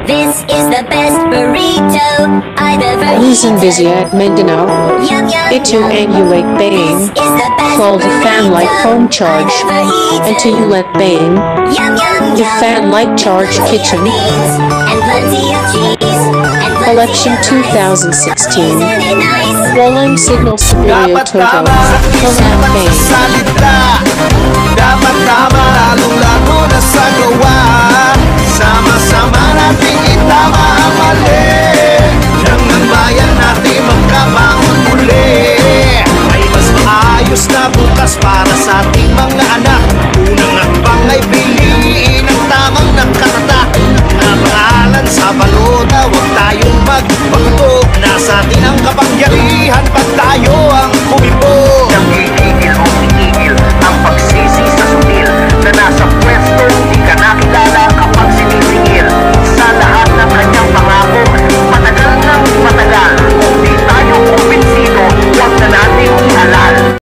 This is the best burrito I've ever Luzon eaten. Vizia at Mindanao. Yum, yum, Ito ang Ulit Baying, This is the best called a fan-like burrito home charge, I've ever eaten. and to Ulit Baying, Yum, yum, the yum. fan-like charge Plenty kitchen, of beans and plenty of cheese and plenty Collection of rice. 2016. Isn't it nice? Walang Signal Superior Dapat Toto, tama sa Kalam Baying. salita. Dapat tama, lalong-lalo na sa gawa.